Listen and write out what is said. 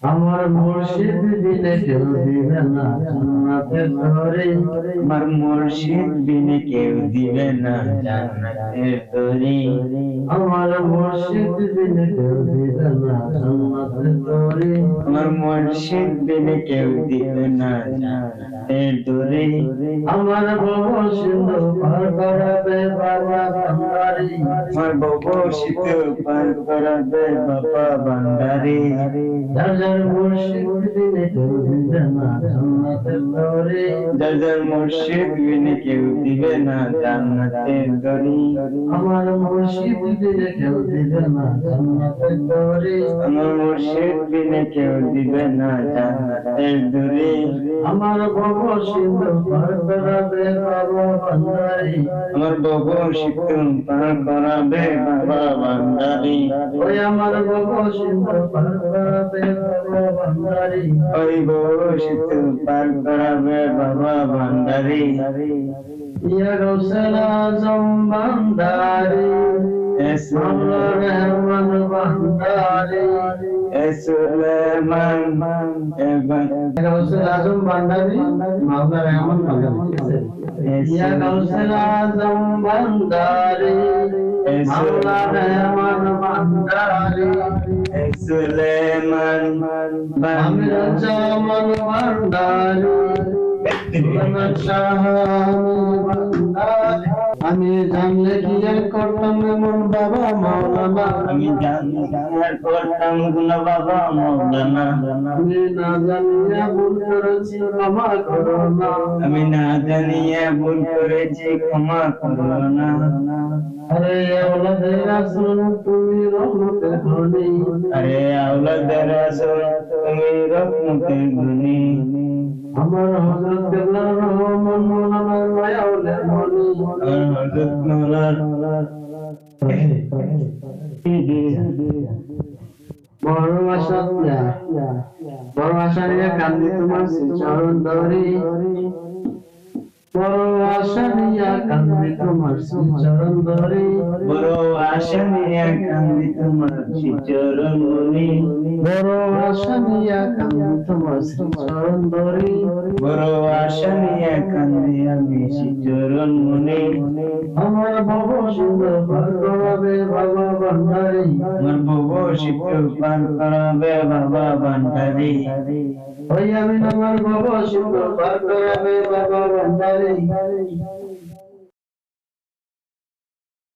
আমার মুর্শিদ বিনে কেউ দিবে না জান্নাতের তরে। আমার মুর্শিদ বিনে কেউ দিবে না জান্নাতের তরি। আমার মুর্শিদ বিনে কেউ দিবে না জান্নাতের তরে। আমার মুর্শিদ বিনে কেউ দিবে না জান্নাতের তরি। আমার ভব সিন্ধু পার করাবে বাবা ভান্ডারি। আমার বাবা সিন্ধু পার করাবে বাবা ভান্ডারি। যার যার মুর্শিদ বিনে কেউ দিবে না জান্নাতের তরে। যার যার মুর্শিদ বিনে কেউ দিবে না জান্নাতের তরি। আমার মুর্শিদ বিনে কেউ দিবে না জান্নাতের তরে। আমার মুর্শিদ বিনে কেউ দিবে না জান্নাতের তরি। আমার ভব সিন্ধু পার করাবে বাবা ভান্ডারি। আমার বাবা সিন্ধু পার করাবে বাবা ভান্ডারি। ওই আমার ভব সিন্ধু পার করাবে বাবা ভান্ডারি। ওই বাবা সিন্ধু পার করাবে বাবা ভান্ডারি। ইয়া গৌসেল আজম ভান্ডারি। মাওলা রহমান ভান্ডারি। সুলেমান গৌসেল আজম ভান্ডারি মাওলা রহমান ভান্ডারি। ইয়া গৌসেল আজম ভান্ডারি মাওলা রহমান ভান্ডারি। সুলেমান আমির জামান ভান্ডারি। আমি জানলে কি আর করতাম এমন বাবা মাওলানা। আমি করতাম গুণ বাবা মৌলানা। আমি না জানিয়া ভুল করেছি ক্ষমা করো না। আমি না জানিয়ে ভুল করেছি ক্ষমা করো না। আরে আওলাদে রাসূল তুমি রহমতের ধনী। আরে আওলাদে রাসূল তুমি রহমতের ধনী। আমার হযরত কেবলা রহমান মাওলানা মায়াউলে মনি। হযরত মাওলানা বড় আশা নিয়ে কান্দি তোমার চরণ ধরি। বড় আশা নিয়ে কান্দি তোমার চরণ ধরি। বড় আশা নিয়ে কান্দি তোমার চরণ মনি। বড় আশা নিয়ে কান্দি তোমার চরণ ধরি। বড় আশা নিয়ে কান্দি আমি চরণ মনি। আমার ভব সিন্ধু পার করাবে বাবা ভান্ডারি। আমার বাবা সিন্ধু পার করাবে বাবা ভান্ডারি। ওই আমি আমার ভব সিন্ধু পার করাবে বাবা ভান্ডারি।